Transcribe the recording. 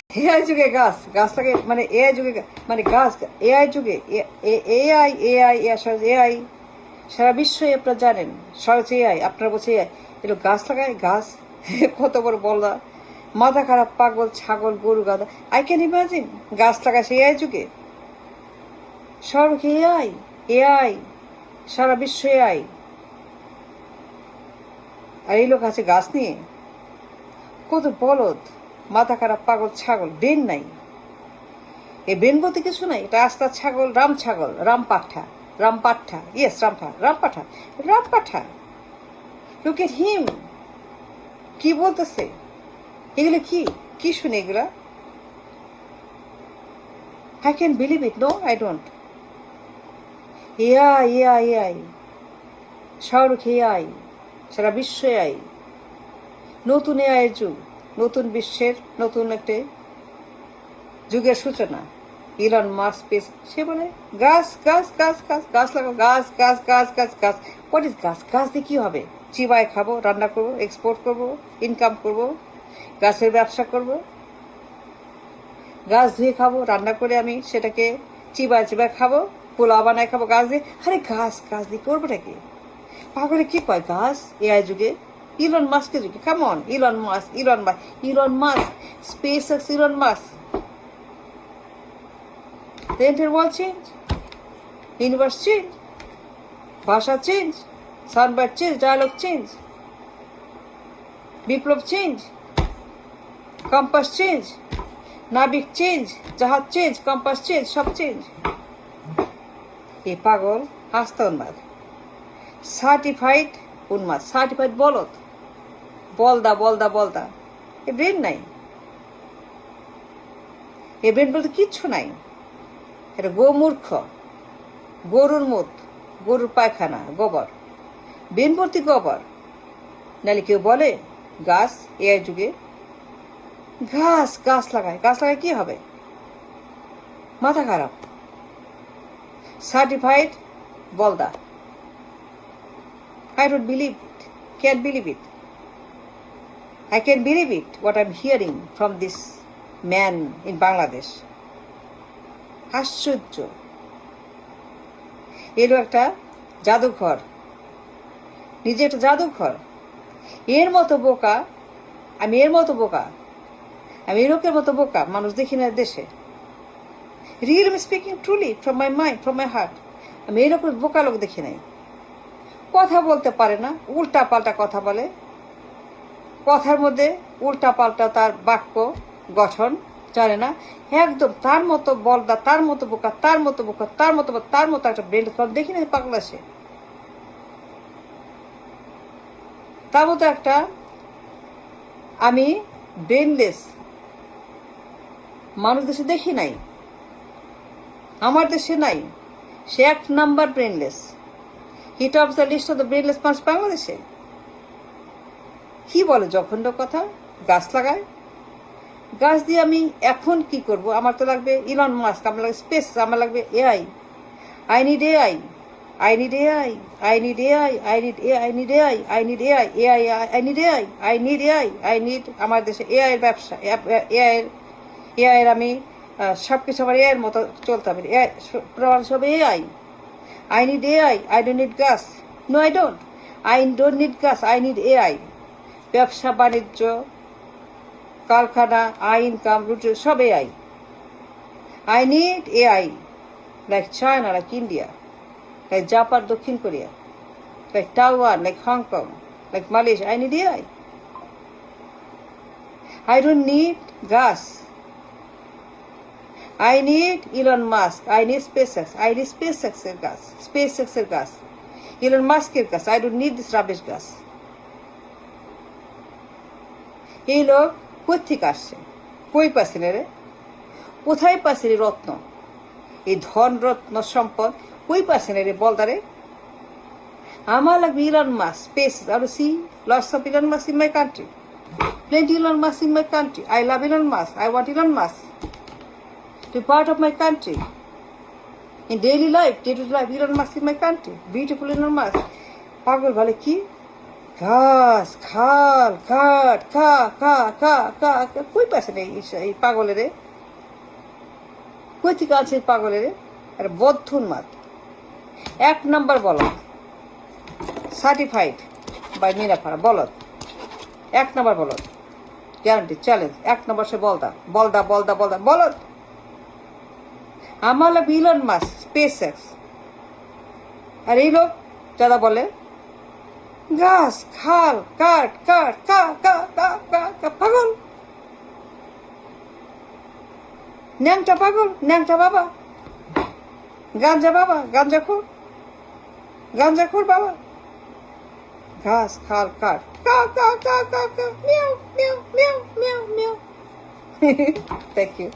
AI যুগে গাছ গাছটাকে মানে এআই যুগে মানে গাছ এআই যুগে এআই এআই এআই সারা বিশ্বই আপনারা জানেন সহজ এআই আপনারা বলছে এআই এগুলো গাছ লাগায় গাছ কত বড় বলদা মাথা খারাপ পাগল ছাগল গরু গাদা আই ক্যান ইমাজিন গাছ লাগায় সে এআই যুগে সর্বকে এআই এআই সারা বিশ্ব এআই আর এই লোক আছে গাছ নিয়ে কত বলদ মাথা খারাপ পাগল ছাগল ব্রেন নাই এই ব্রেন বলতে কিছু নাই এটা আস্তা ছাগল রাম পাঠা ইয়েস রাম পাঠা লুক এট হিম কি বলতেছে এগুলো কি শুনে এগুলা I can believe it no I don't AI Shahrukh AI সারা বিশ্ব এআই নতুন এআইয়ের যুগ নতুন বিশ্বের নতুন একটা যুগের সূচনা ইলন মাস্ক পেস সে বলে গাছ লাগাও গাছ হোয়াট ইজ গাছ দিয়ে কি হবে চিবায় খাবো রান্না করবো এক্সপোর্ট করবো ইনকাম করবো গাছের ব্যবসা করব গাছ ধুয়ে খাবো রান্না করে আমি সেটাকে চিবায় খাবো পোলাও বানায় খাবো গাছ দিয়ে আরে গাছ দিয়ে করবো নাকি পাগলে কি কয় গাছ এআই যুগে ইলন মাস্কের যুগে come on Elon Musk SpaceX Elon Musk the entire world change universe change ভাষা change soundbite change dialogue change বিপ্লব চেঞ্জ কম্পাস চেঞ্জ নাবিক চেঞ্জ জাহাজ চেঞ্জ কম্পাস চেঞ্জ সব চেঞ্জ এই পাগল হাসতে উন্মাদ সার্টিফাইড উন্মাদ সার্টিফাইড বলদা এ ব্রেন নাই এ ব্রেন বলতে কিচ্ছু নাই এটা গোমূর্খ গরুর মুত গরুর পায়খানা গোবর ব্রেন ভর্তি গোবর নাহলে কেউ বলে গাছ এআই যুগে গাছ লাগায় কি হবে মাথা খারাপ সার্টিফাইড বলদা I don't believe it. Can't believe it. I can believe it, what I'm hearing from this man in Bangladesh. আশ্চর্য এরও একটা জাদুঘর নিজে একটা জাদুঘর এর মতো বোকা আমি এরকের মতো বোকা মানুষ দেখি না দেশে really speaking truly from my mind from my heart আমি এরকম বোকা লোক দেখি নাই কথা বলতে পারে না উল্টা পাল্টা কথা বলে কথার মধ্যে উল্টা পাল্টা তার বাক্য গঠন জানে না একদম তার মতো বলদা তার মতো বোকা তার মতো একটা ব্রেন দেখি না পাগলা সে তার মতো একটা আমি ব্রেনলেস মানুষ দেশে দেখি নাই আমার দেশে নাই সে 1 number brainless he tops the list of the brainless মানুষ বাংলাদেশে কি বলে জঘন্য কথা গাছ লাগায় গাছ দিয়ে আমি এখন কি করব আমার তো লাগবে ইলন মাস্ক আমার লাগবে স্পেস আমার লাগবে এআই আই নিড আমার দেশে এআই এর ব্যবসা এআই এর আমি সব কিছু আমার এআই এর মতো চলতে হবে সব AI I need AI. I don't need gas. No, I don't need gas. I need AI. ব্যবসা বাণিজ্য কারখানা ইনকাম রুটি সব AI. I need AI. Like China, like India, like Japan, দক্ষিণ Korea, like Taiwan, like Hong Kong, like Malaysia. I need AI. I don't need gas. I need Elon Musk. I need SpaceX. I need SpaceX এর gas. Elon Musk এর gas. I don't need this rubbish gas. এই লোক কোথেকে আসছে কই পাচ্ছেন রে কোথায় পাচ্ছেন রত্ন এই ধন রত্ন সম্পদ কই পাচ্ছেন রে বলদারে আমার লাগবে Elon Musk স্পেস আর সি lots of Elon Musk in my country. Plenty Elon Musk in my country. I love Elon Musk. I want Elon Musk to be part of my country. In day-to-day life, Elon Musk in my country. Beautiful Elon Musk. পাগল বলে কি ঘাস খাল খাট খা খা খা খা খা। কই পাশে নেই এই পাগলেরে, কই থেকে আছে পাগলেরে? আর বদ্ধুন মাত। 1 নম্বর বলদ, সার্টিফাইড বাই মিনাফারা বলদ, 1 নম্বর বলদ, গ্যারান্টি চ্যালেঞ্জ। 1 নম্বর সে বলদা বলদা বলদা বলদা বলদ। আমার লোক ইলন মাস স্পেস এক্স, আর এই লোক যারা বলে গাছ খাল কাঠ কাঠ কা কা কা কা কা, পাগল, ন্যাংটা পাগল, ন্যাংটা বাবা, গাঞ্জা বাবা, গাঞ্জাখোর বাবা। ঘাস খাল কাঠ কা কা কা কা কা, মিয়াও মিয়াও মিয়াও মিয়াও মিয়াও। Thank you.